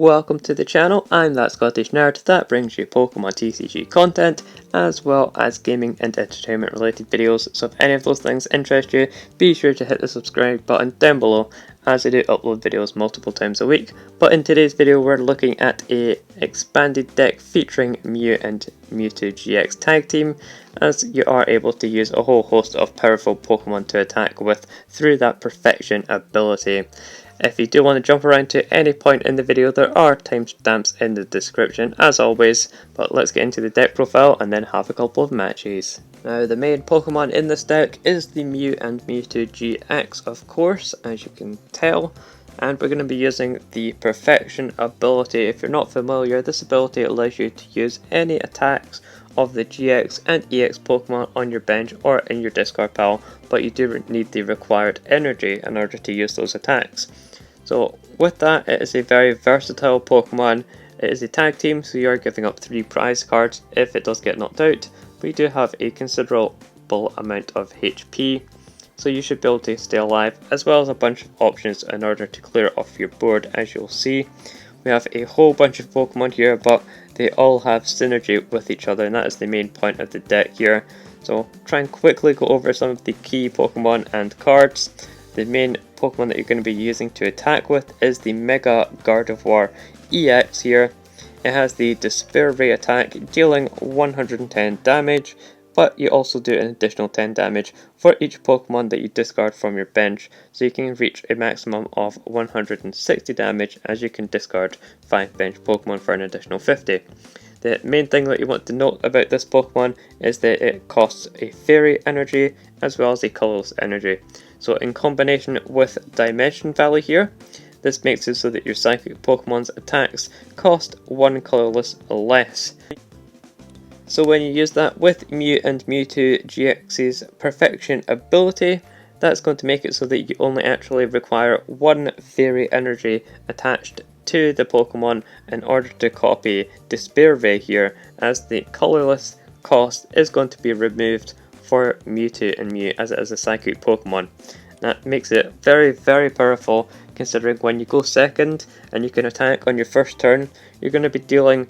Welcome to the channel. I'm that Scottish nerd that brings you Pokemon TCG content as well as gaming and entertainment related videos. So if any of those things interest you, be sure to hit the subscribe button down below as I do upload videos multiple times a week. But in today's video we're looking at a expanded deck featuring Mew and Mewtwo GX tag team, as you are able to use a whole host of powerful Pokemon to attack with through that perfection ability. If you do want to jump around to any point in the video, there are timestamps in the description as always, but let's get into the deck profile and then have a couple of matches. Now the main Pokemon in this deck is the Mew and Mewtwo GX, of course, as you can tell, and we're going to be using the Perfection ability. If you're not familiar, this ability allows you to use any attacks of the GX and EX Pokemon on your bench or in your discard pile, but you do need the required energy in order to use those attacks. So with that, it is a very versatile Pokemon. It is a tag team, so you are giving up 3 prize cards if it does get knocked out, but you do have a considerable amount of HP, so you should be able to stay alive, as well as a bunch of options in order to clear off your board. As you'll see, we have a whole bunch of Pokemon here, but they all have synergy with each other, and that is the main point of the deck here. So try and quickly go over some of the key Pokemon and cards. The main Pokemon that you're going to be using to attack with is the Mega Gardevoir EX here. It has the Despair Ray attack, dealing 110 damage, but you also do an additional 10 damage for each Pokemon that you discard from your bench, so you can reach a maximum of 160 damage as you can discard 5 bench Pokemon for an additional 50. The main thing that you want to note about this Pokemon is that it costs a Fairy energy as well as a Colorless energy. So in combination with Dimension Valley here, this makes it so that your Psychic Pokemon's attacks cost 1 Colorless less. So when you use that with Mew and Mewtwo GX's Perfection ability, that's going to make it so that you only actually require 1 Fairy energy attached to the Pokemon in order to copy Despair Ray here, as the Colorless cost is going to be removed for Mewtwo and Mew as it is a Psychic Pokemon. That makes it very, very powerful, considering when you go second and you can attack on your first turn, you're going to be dealing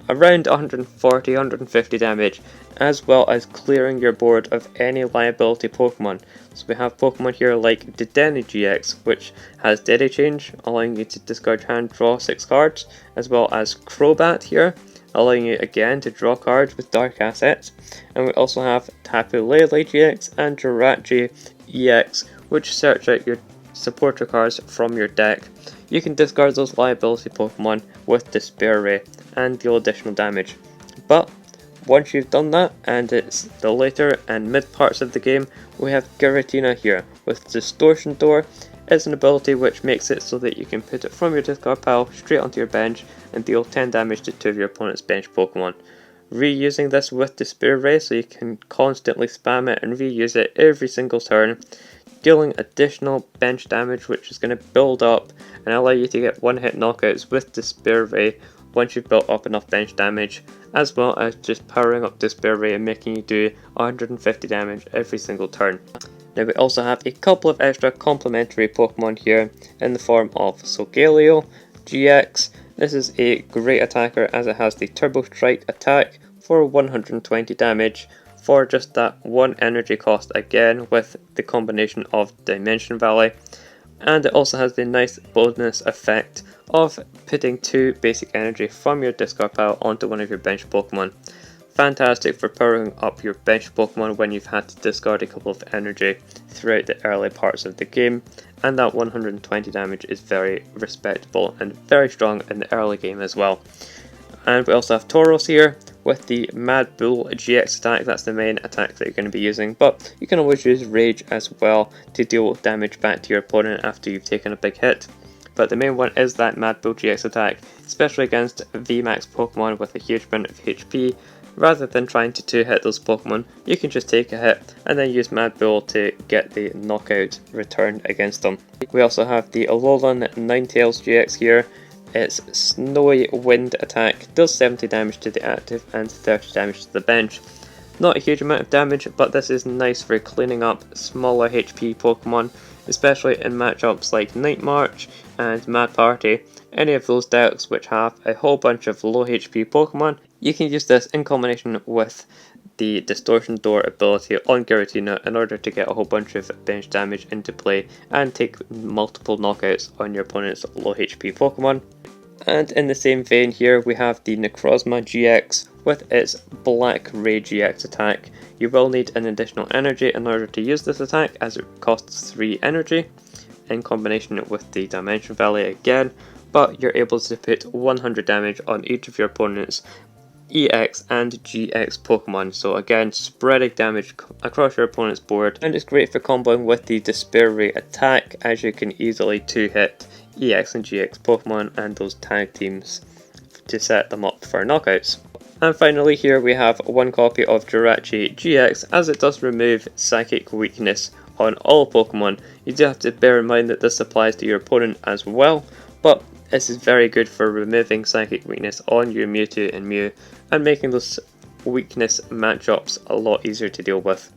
around 140-150 damage, as well as clearing your board of any liability Pokemon. So we have Pokemon here like Dedenne GX, which has Deadly Change, allowing you to discard your hand, draw 6 cards, as well as Crobat here, allowing you again to draw cards with dark assets. And we also have Tapu Lele GX and Jirachi EX, which search out your supporter cards from your deck. You can discard those liability Pokemon with Despair Ray and deal additional damage. But once you've done that, and it's the later and mid parts of the game, we have Giratina here with Distortion Door. It's an ability which makes it so that you can put it from your discard pile straight onto your bench and deal 10 damage to 2 of your opponent's bench Pokemon. Reusing this with Despair Ray, so you can constantly spam it and reuse it every single turn, dealing additional bench damage which is going to build up and allow you to get one-hit knockouts with Despair Ray once you've built up enough bench damage, as well as just powering up Despair Ray and making you do 150 damage every single turn. Now we also have a couple of extra complementary Pokemon here in the form of Solgaleo GX. This is a great attacker as it has the Turbo Strike attack for 120 damage for just that 1 energy cost, again with the combination of Dimension Valley. And it also has the nice bonus effect of putting 2 basic energy from your discard pile onto one of your bench Pokemon. Fantastic for powering up your bench Pokemon when you've had to discard a couple of energy throughout the early parts of the game, and that 120 damage is very respectable and very strong in the early game as well. And we also have Tauros here with the Mad Bull GX attack. That's the main attack that you're going to be using, but you can always use Rage as well to deal damage back to your opponent after you've taken a big hit. But the main one is that Mad Bull GX attack, especially against VMAX Pokemon with a huge amount of HP. Rather than trying to 2-hit those Pokemon, you can just take a hit and then use Mad Bull to get the knockout returned against them. We also have the Alolan Ninetales GX here. Its Snowy Wind attack does 70 damage to the active and 30 damage to the bench. Not a huge amount of damage, but this is nice for cleaning up smaller HP Pokemon, especially in matchups like Night March and Mad Party. any of those decks which have a whole bunch of low HP Pokemon, you can use this in combination with the Distortion Door ability on Giratina in order to get a whole bunch of bench damage into play and take multiple knockouts on your opponent's low HP Pokemon. And in the same vein here we have the Necrozma GX with its Black Ray GX attack. You will need an additional energy in order to use this attack as it costs 3 energy in combination with the Dimension Valley again, but you're able to put 100 damage on each of your opponent's EX and GX Pokemon, so again spreading damage across your opponent's board, and it's great for comboing with the Despair Ray attack as you can easily 2-hit EX and GX Pokemon and those tag teams to set them up for knockouts. And finally here we have one copy of Jirachi GX as it does remove Psychic Weakness on all Pokemon. You do have to bear in mind that this applies to your opponent as well, but this is very good for removing Psychic Weakness on your Mewtwo and Mew and making those weakness matchups a lot easier to deal with.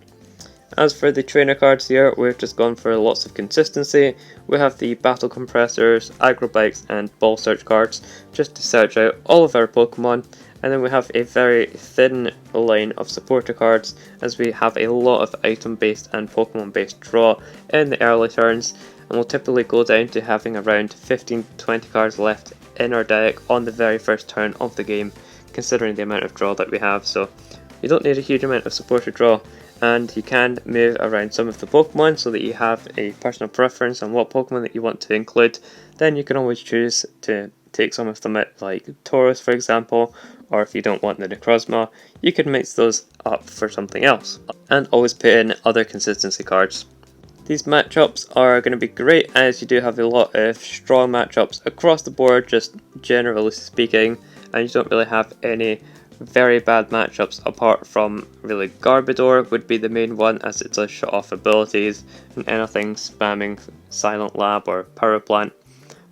As for the trainer cards here, we've just gone for lots of consistency. We have the Battle Compressors, Aggro Bikes and Ball Search cards just to search out all of our Pokemon. And then we have a very thin line of supporter cards as we have a lot of item based and Pokemon based draw in the early turns, and we'll typically go down to having around 15 to 20 cards left in our deck on the very first turn of the game, considering the amount of draw that we have. So you don't need a huge amount of supporter draw, and you can move around some of the Pokemon so that you have a personal preference on what Pokemon that you want to include. Then you can always choose to take some of them out, like Tauros for example, or if you don't want the Necrozma, you can mix those up for something else, and always put in other consistency cards. These matchups are going to be great as you do have a lot of strong matchups across the board, just generally speaking, and you don't really have any very bad matchups apart from really Garbodor would be the main one as it does shut off abilities and anything spamming Silent Lab or Power Plant.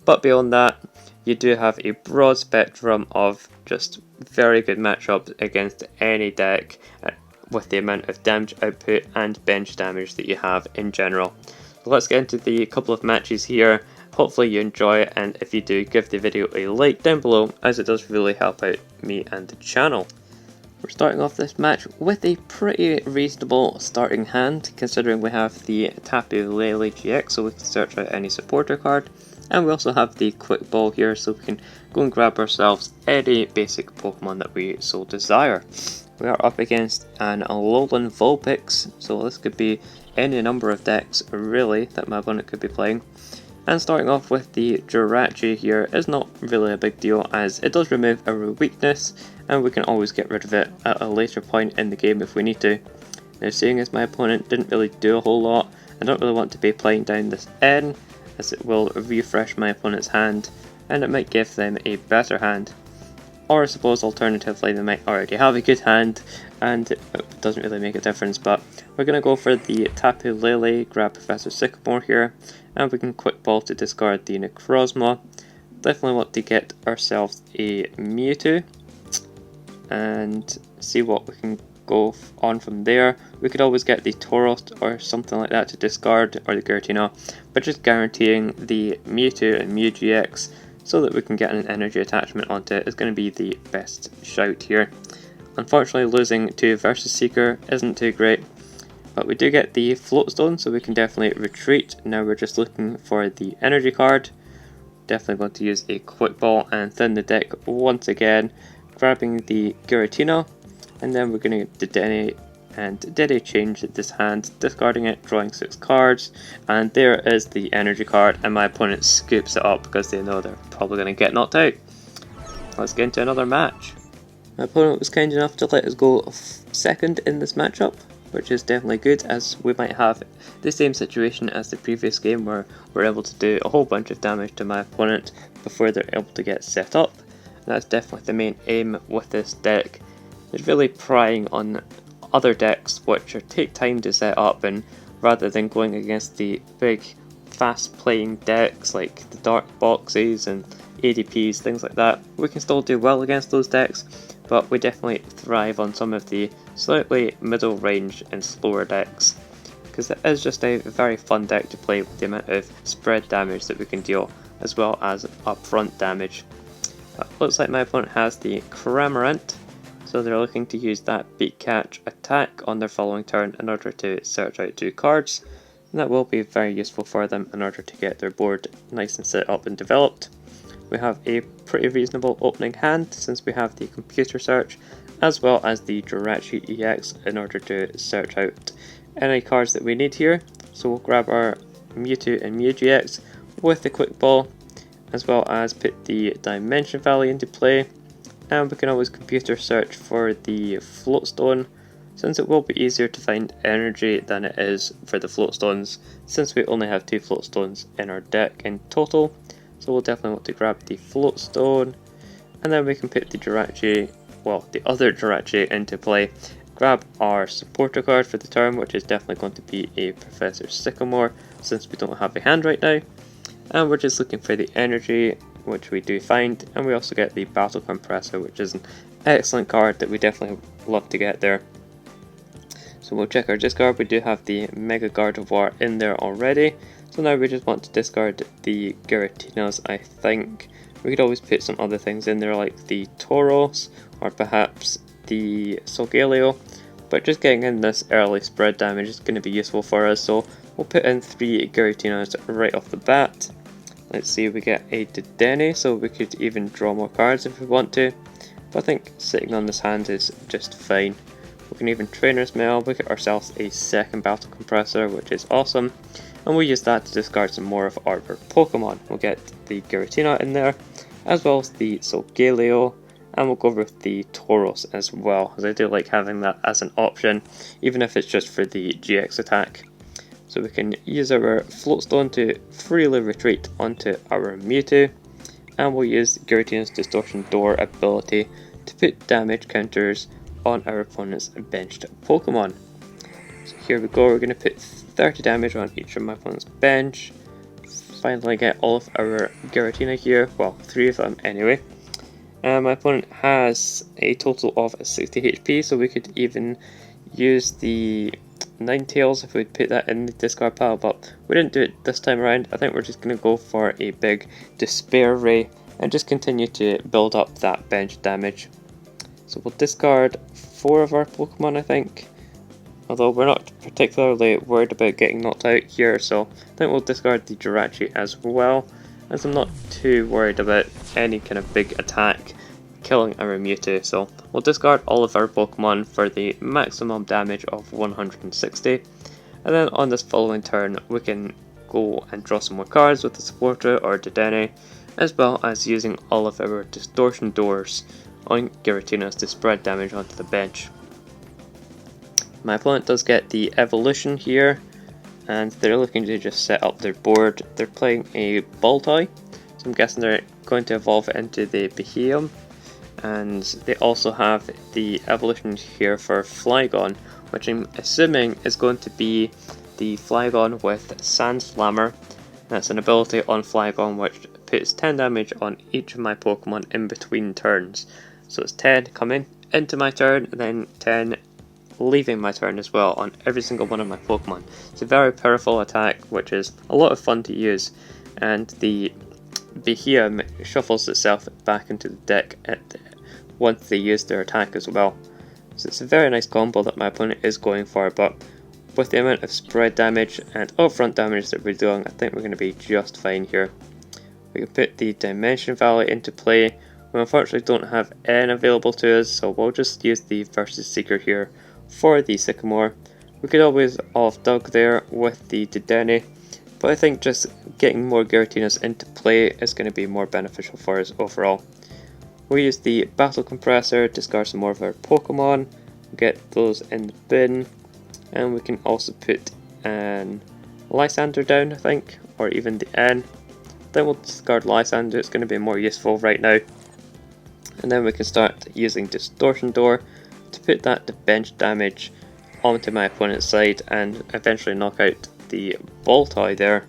But beyond that, you do have a broad spectrum of just very good matchups against any deck with the amount of damage output and bench damage that you have in general. So let's get into the couple of matches here. Hopefully you enjoy it, and if you do, give the video a like down below as it does really help out me and the channel. We're starting off this match with a pretty reasonable starting hand, considering we have the Tapu Lele GX so we can search out any supporter card, and we also have the Quick Ball here so we can go and grab ourselves any basic Pokemon that we so desire. We are up against an Alolan Vulpix, so this could be any number of decks really that my opponent could be playing. And starting off with the Jirachi here is not really a big deal as it does remove our weakness and we can always get rid of it at a later point in the game if we need to. Now seeing as my opponent didn't really do a whole lot, I don't really want to be playing down this N as it will refresh my opponent's hand and it might give them a better hand. Or I suppose alternatively they might already have a good hand and it doesn't really make a difference, but we're going to go for the Tapu Lele, grab Professor Sycamore here, and we can Quick Ball to discard the Necrozma. Definitely want to get ourselves a Mewtwo and see what we can go on from there. We could always get the Tauros or something like that to discard, or the Giratina, but just guaranteeing the Mewtwo and Mew GX so that we can get an energy attachment onto it is going to be the best shout here. Unfortunately losing to Versus Seeker isn't too great, but we do get the Float Stone so we can definitely retreat. Now we're just looking for the energy card. Definitely going to use a Quick Ball and thin the deck once again, grabbing the Giratina, and then we're going to detonate and did a change this hand, discarding it, drawing 6 cards, and there is the energy card, and my opponent scoops it up because they know they're probably going to get knocked out. Let's get into another match. My opponent was kind enough to let us go second in this matchup, which is definitely good as we might have the same situation as the previous game where we're able to do a whole bunch of damage to my opponent before they're able to get set up. And that's definitely the main aim with this deck. It's really prying on other decks which take time to set up, and rather than going against the big fast playing decks like the Dark Boxes and ADPs, things like that, we can still do well against those decks, but we definitely thrive on some of the slightly middle range and slower decks, because it is just a very fun deck to play with the amount of spread damage that we can deal as well as upfront damage. Looks like my opponent has the Cramorant, so they're looking to use that Beak Catch attack on their following turn in order to search out 2 cards, and that will be very useful for them in order to get their board nice and set up and developed. We have a pretty reasonable opening hand since we have the Computer Search as well as the Shaymin EX in order to search out any cards that we need here. So we'll grab our Mewtwo and Mew GX with the Quick Ball, as well as put the Dimension Valley into play, and we can always Computer Search for the Float Stone, since it will be easier to find energy than it is for the Float Stones, since we only have 2 Float Stones in our deck in total. So we'll definitely want to grab the Float Stone, and then we can put the the other Jirachi into play. Grab our supporter card for the turn, which is definitely going to be a Professor Sycamore, since we don't have a hand right now. And we're just looking for the energy, which we do find, and we also get the Battle Compressor, which is an excellent card that we definitely love to get there. So we'll check our discard. We do have the Mega Gardevoir in there already, so now we just want to discard the Giratinas. I think we could always put some other things in there like the Tauros or perhaps the Solgaleo, but just getting in this early spread damage is going to be useful for us, so we'll put in 3 Giratinas right off the bat. Let's see, we get a Dedenne, so we could even draw more cards if we want to, but I think sitting on this hand is just fine. We can even Trainer's Mail, we get ourselves a second Battle Compressor, which is awesome, and we'll use that to discard some more of our Pokemon. We'll get the Giratina in there, as well as the Solgaleo, and we'll go with the Tauros as well, as I do like having that as an option, even if it's just for the GX attack. So we can use our Float Stone to freely retreat onto our Mewtwo, and we'll use Giratina's Distortion Door ability to put damage counters on our opponent's benched Pokemon. So here we go, we're going to put 30 damage on each of my opponent's bench. Finally get all of our Giratina here, well 3 of them anyway. My opponent has a total of 60 HP, so we could even use the Ninetales if we'd put that in the discard pile, but we didn't do it this time around. I think we're just going to go for a big Despair Ray and just continue to build up that bench damage. So we'll discard 4 of our Pokemon, I think, although we're not particularly worried about getting knocked out here, so I think we'll discard the Jirachi as well, as I'm not too worried about any kind of big attack killing our Mewtwo. So we'll discard all of our Pokemon for the maximum damage of 160, and then on this following turn we can go and draw some more cards with the Supporter or Dedenne, as well as using all of our Distortion Doors on Giratinas to spread damage onto the bench. My opponent does get the Evolution here, and they're looking to just set up their board. They're playing a Baltoy, so I'm guessing they're going to evolve it into the Behemoth, and they also have the evolution here for Flygon, which I'm assuming is going to be the Flygon with Sand Slammer. That's an ability on Flygon which puts 10 damage on each of my Pokemon in between turns. So it's 10 coming into my turn, and then 10 leaving my turn as well on every single one of my Pokemon. It's a very powerful attack which is a lot of fun to use, and the Behemoth shuffles itself back into the deck once they use their attack as well. So it's a very nice combo that my opponent is going for, but with the amount of spread damage and upfront damage that we're doing, I think we're going to be just fine here. We can put the Dimension Valley into play. We unfortunately don't have N available to us, so we'll just use the Versus Seeker here for the Sycamore. We could always off Dug there with the Dedenne, but I think just getting more Giratinas into play is going to be more beneficial for us overall. We'll use the Battle Compressor, discard some more of our Pokemon, get those in the bin, and we can also put an Lysander down, I think, or even the N. Then we'll discard Lysander, it's going to be more useful right now. And then we can start using Distortion Door to put that bench damage onto my opponent's side and eventually knock out the Baltoy there,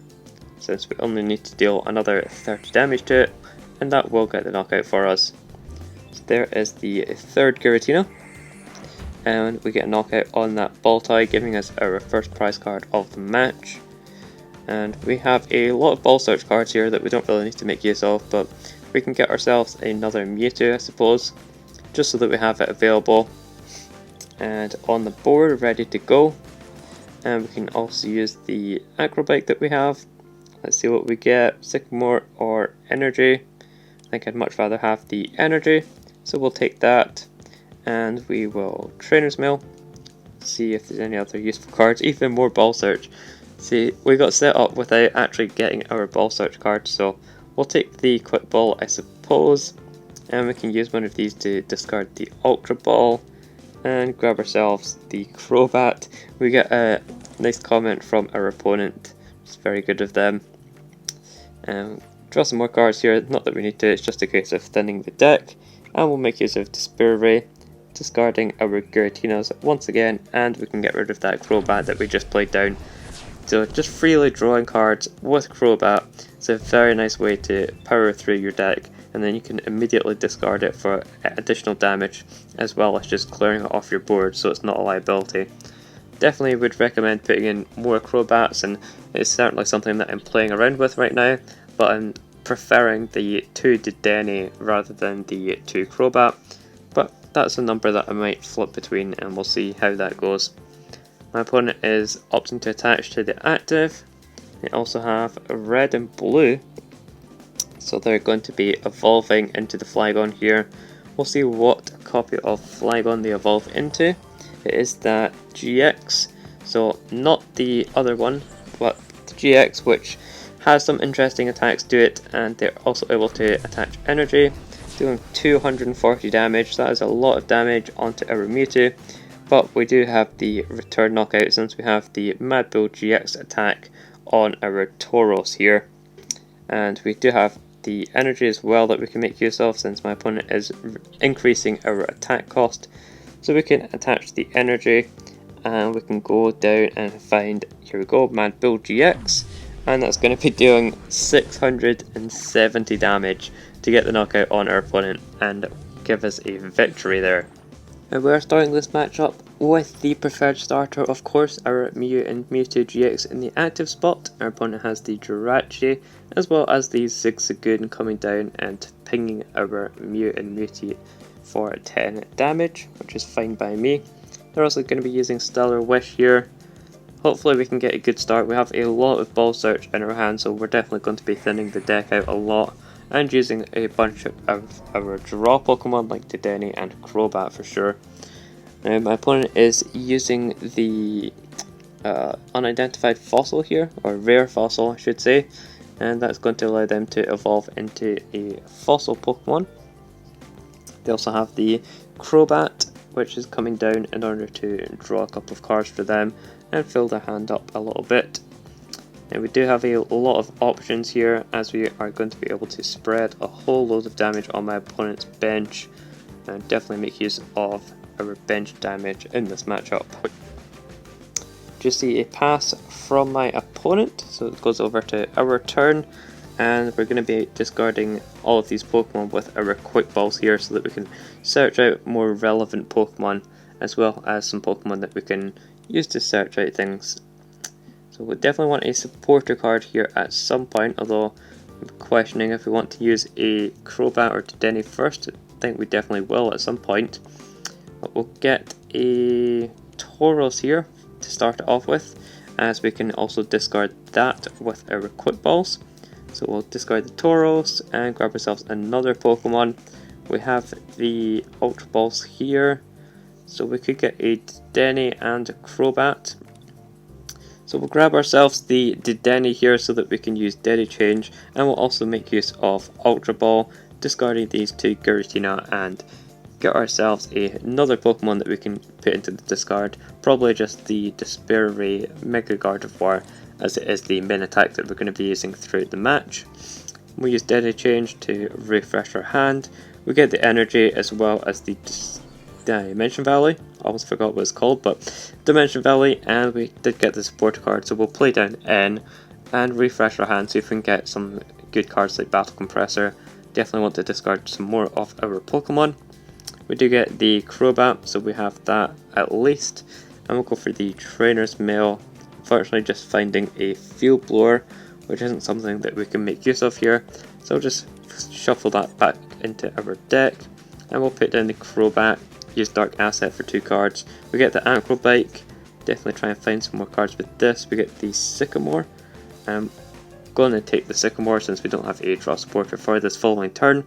since we only need to deal another 30 damage to it, and that will get the knockout for us. So there is the third Giratina, and we get a knockout on that Baltoy, giving us our first prize card of the match. And we have a lot of ball search cards here that we don't really need to make use of, but we can get ourselves another Mewtwo, I suppose, just so that we have it available and on the board ready to go. And we can also use the Acrobike that we have. Let's see what we get, Sycamore or Energy. I think I'd much rather have the Energy, so we'll take that. And we will Trainer's Mail, see if there's any other useful cards, even more ball search. See, we got set up without actually getting our ball search card, so we'll take the Quick Ball, I suppose, and we can use one of these to discard the Ultra Ball and grab ourselves the Crobat. We get a nice comment from our opponent, it's very good of them. Draw some more cards here, not that we need to, it's just a case of thinning the deck, and we'll make use of Despair Ray, discarding our Giratinas once again, and we can get rid of that Crobat that we just played down. So just freely drawing cards with Crobat is a very nice way to power through your deck, and then you can immediately discard it for additional damage, as well as just clearing it off your board so it's not a liability. Definitely would recommend putting in more Crobats, and it's certainly something that I'm playing around with right now, but I'm preferring the 2 Dedenne rather than the 2 Crobat, but that's a number that I might flip between, and we'll see how that goes. My opponent is opting to attach to the active. They also have red and blue, so they're going to be evolving into the Flygon here. We'll see what copy of Flygon they evolve into. It is that GX, so not the other one, but the GX, which has some interesting attacks to it, and they're also able to attach energy, doing 240 damage. That is a lot of damage onto our Mewtwo. But we do have the return knockout since we have the Mad Bull GX attack on our Tauros here. And we do have the energy as well that we can make use of since my opponent is increasing our attack cost. So we can attach the energy and we can go down and find, here we go, Mad Bull GX. And that's going to be doing 670 damage to get the knockout on our opponent and give us a victory there. And we're starting this matchup with the preferred starter, of course, our Mew and Mewtwo GX in the active spot. Our opponent has the Jirachi, as well as the Zigzagoon coming down and pinging our Mew and Mewtwo for 10 damage, which is fine by me. They're also going to be using Stellar Wish here. Hopefully we can get a good start. We have a lot of ball search in our hand, so we're definitely going to be thinning the deck out a lot, and using a bunch of our draw Pokemon like Dedenne and Crobat for sure. Now my opponent is using the unidentified fossil here, or rare fossil I should say, and that's going to allow them to evolve into a fossil Pokemon. They also have the Crobat, which is coming down in order to draw a couple of cards for them and fill their hand up a little bit. And we do have a lot of options here, as we are going to be able to spread a whole load of damage on my opponent's bench and definitely make use of our bench damage in this matchup. Just see a pass from my opponent, so it goes over to our turn, and we're going to be discarding all of these Pokemon with our Quick Balls here so that we can search out more relevant Pokemon, as well as some Pokemon that we can use to search out things. So we definitely want a supporter card here at some point, although I'm questioning if we want to use a Crobat or Dedenne first. I think we definitely will at some point. But we'll get a Tauros here to start it off with, as we can also discard that with our Quick Balls. So we'll discard the Tauros and grab ourselves another Pokemon. We have the Ultra Balls here, so we could get a Dedenne and a Crobat. So we'll grab ourselves the Dedenne here so that we can use Dedechange, and we'll also make use of Ultra Ball, discarding these two Giratina, and get ourselves another Pokemon that we can put into the discard, probably just the Despair Ray Mega Gardevoir, as it is the main attack that we're going to be using throughout the match. We use Dedechange to refresh our hand. We get the energy as well as the Dimension Valley. I almost forgot what it's called, but Dimension Valley, and we did get the support card, so we'll play down N and refresh our hand, see if we can get some good cards like Battle Compressor. Definitely want to discard some more of our Pokemon. We do get the Crobat, so we have that at least, and we'll go for the Trainer's Mail, unfortunately just finding a field blower, which isn't something that we can make use of here. So I'll just shuffle that back into our deck, and we'll put down the Crobat, use Dark Asset for 2 cards. We get the Acrobike, definitely try and find some more cards with this. We get the Sycamore. I'm going to take the Sycamore since we don't have a draw supporter for this following turn.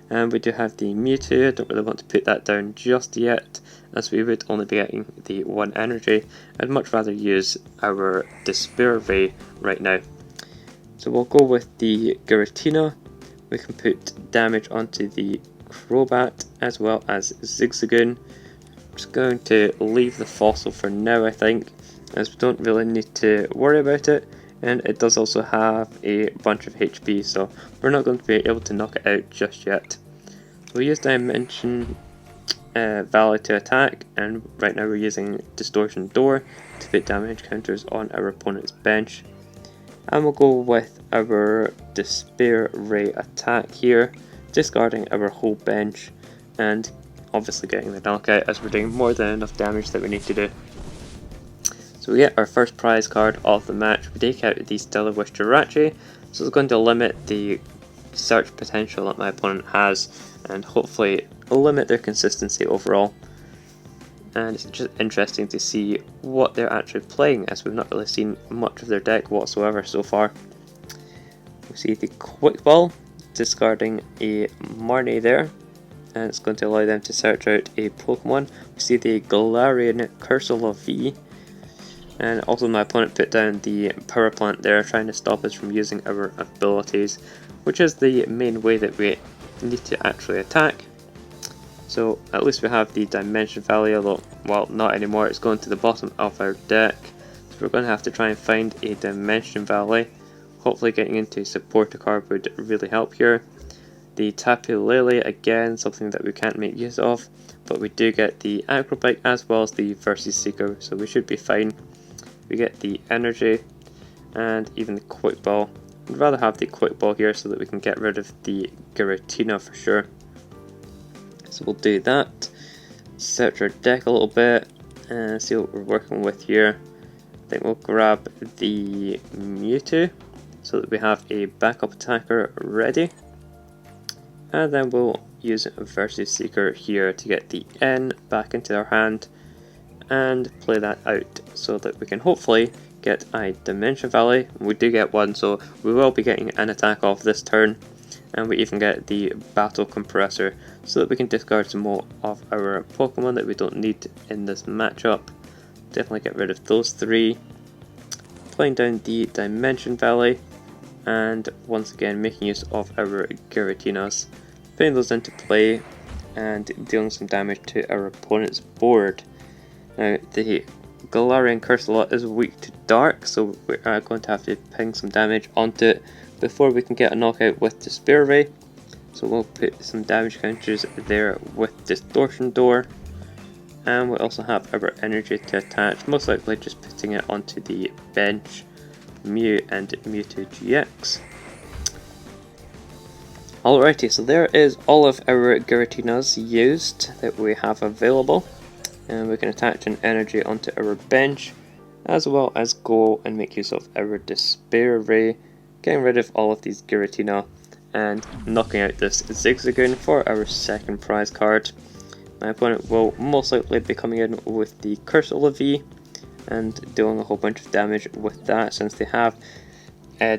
And we do have the Mewtwo. I don't really want to put that down just yet, as we would only be getting the 1 energy. I'd much rather use our Despair Ray right now. So we'll go with the Giratina. We can put damage onto the Crobat as well as Zigzagoon. I'm just going to leave the Fossil for now, I think, as we don't really need to worry about it. And it does also have a bunch of HP, so we're not going to be able to knock it out just yet. So we use Dimension Valley to attack, and right now we're using Distortion Door to put damage counters on our opponent's bench. And we'll go with our Despair Ray attack here, discarding our whole bench and obviously getting the knockout, as we're doing more than enough damage that we need to do. So we get our first prize card of the match. We take out the Stellar Wish Jirachi, so it's going to limit the search potential that my opponent has and hopefully limit their consistency overall. And it's just interesting to see what they're actually playing, as we've not really seen much of their deck whatsoever so far. We see the Quick Ball, discarding a Marnie there, and it's going to allow them to search out a Pokemon. We see the Galarian Cursula V, and also my opponent put down the Power Plant there, trying to stop us from using our abilities, which is the main way that we need to actually attack. So at least we have the Dimension Valley, although, well, not anymore, it's going to the bottom of our deck. So we're going to have to try and find a Dimension Valley. Hopefully getting into a supporter card would really help here. The Tapu Lele, again, something that we can't make use of, but we do get the Acrobike as well as the Versus Seeker, so we should be fine. We get the Energy and even the Quick Ball. I'd rather have the Quick Ball here so that we can get rid of the Giratina for sure. So we'll do that, search our deck a little bit and see what we're working with here. I think we'll grab the Mewtwo so that we have a backup attacker ready. And then we'll use Versus Seeker here to get the N back into our hand and play that out so that we can hopefully get a Dimension Valley. We do get one, so we will be getting an attack off this turn. And we even get the Battle Compressor so that we can discard some more of our Pokemon that we don't need in this matchup. Definitely get rid of those 3. Playing down the Dimension Valley, and once again making use of our Giratinas, putting those into play and dealing some damage to our opponent's board. Now the Galarian Cursula is weak to Dark, so we are going to have to ping some damage onto it before we can get a knockout with Despair Ray. So we'll put some damage counters there with Distortion Door, and we also have our energy to attach, most likely just putting it onto the bench, Mew and Mewtwo GX. Alrighty, so there is all of our Giratinas used that we have available, and we can attach an energy onto our bench, as well as go and make use of our Despair Ray, getting rid of all of these Giratina and knocking out this Zigzagoon for our second prize card. My opponent will most likely be coming in with the Cursula V and doing a whole bunch of damage with that, since they have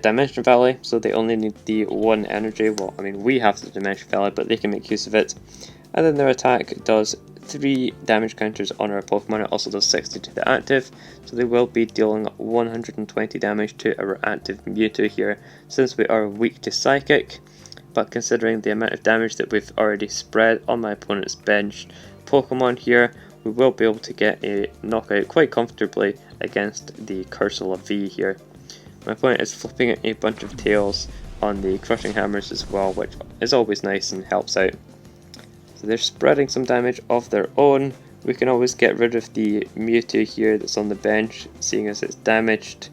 Dimension Valley, so they only need the 1 energy. Well, I mean, we have the Dimension Valley, but they can make use of it. And then their attack does 3 damage counters on our Pokemon. It also does 60 to the active, so they will be dealing 120 damage to our active Mewtwo here, since we are weak to Psychic. But considering the amount of damage that we've already spread on my opponent's bench Pokemon here, we will be able to get a knockout quite comfortably against the Cursula V here. My opponent is flipping a bunch of tails on the Crushing Hammers as well, which is always nice and helps out. So they're spreading some damage of their own. We can always get rid of the Mewtwo here that's on the bench, seeing as it's damaged.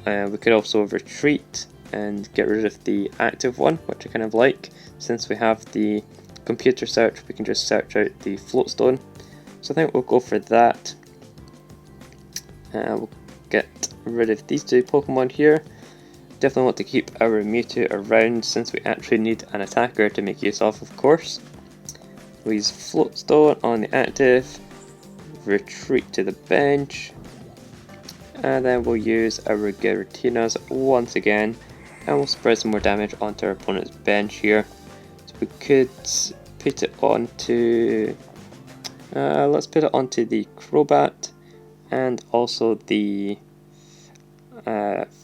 We could also retreat and get rid of the active one, which I kind of like. Since we have the computer search, we can just search out the Floatstone. So I think we'll go for that. We'll get rid of these two Pokemon here. Definitely want to keep our Mewtwo around since we actually need an attacker to make use of course. We use Float Stone on the active, retreat to the bench, and then we'll use our Giratinas once again, and we'll spread some more damage onto our opponent's bench here. So we could put it onto, let's put it onto the Crobat, and also the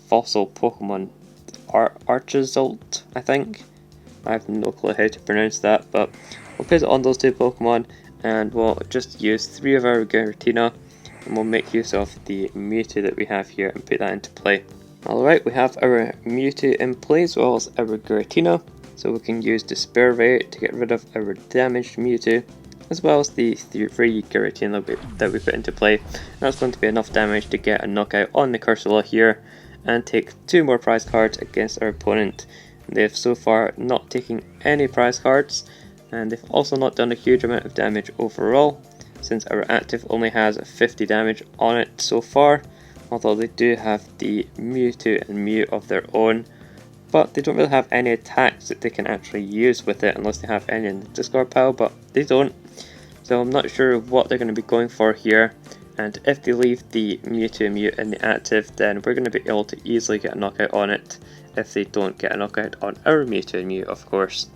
fossil Pokemon Archazolt, I think. I have no clue how to pronounce that, but we'll put it on those two Pokemon, and we'll just use 3 of our Giratina, and we'll make use of the Mewtwo that we have here and put that into play. Alright, we have our Mewtwo in play as well as our Giratina, so we can use Despair Ray to get rid of our damaged Mewtwo, as well as the 3 Giratina that we put into play. And that's going to be enough damage to get a knockout on the Cursula here, and take 2 more prize cards against our opponent. They've so far not taken any prize cards, and they've also not done a huge amount of damage overall, since our active only has 50 damage on it so far, although they do have the Mewtwo and Mew of their own, but they don't really have any attacks that they can actually use with it unless they have any in the discard pile, but they don't. So I'm not sure what they're going to be going for here, and if they leave the Mewtwo and Mew in the active, then we're going to be able to easily get a knockout on it, if they don't get a knockout on our Mewtwo and Mew, of course.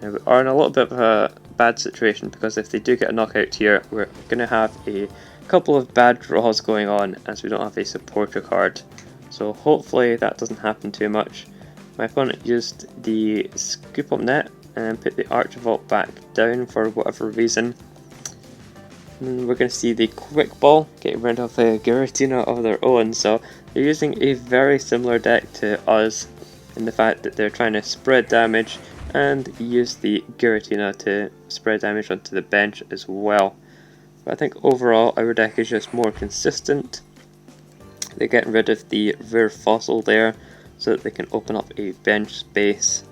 Now we are in a little bit of a bad situation, because if they do get a knockout here, we're going to have a couple of bad draws going on, as we don't have a supporter card. So hopefully that doesn't happen too much. My opponent used the Scoop Up Net and put the Archavolt back down for whatever reason. And we're going to see the Quick Ball get rid of a Giratina of their own, so they're using a very similar deck to us in the fact that they're trying to spread damage and use the Giratina to spread damage onto the bench as well. But I think overall our deck is just more consistent. They're getting rid of the rare fossil there so that they can open up a bench space.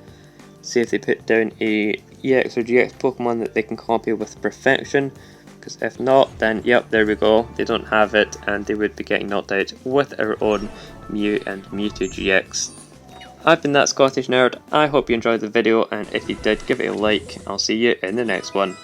See if they put down a EX or GX Pokemon that they can copy with perfection, because if not, then yep, there we go, they don't have it, and they would be getting knocked out with our own Mew and Mewtwo GX. I've been That Scottish Nerd. I hope you enjoyed the video, and if you did, give it a like. I'll see you in the next one.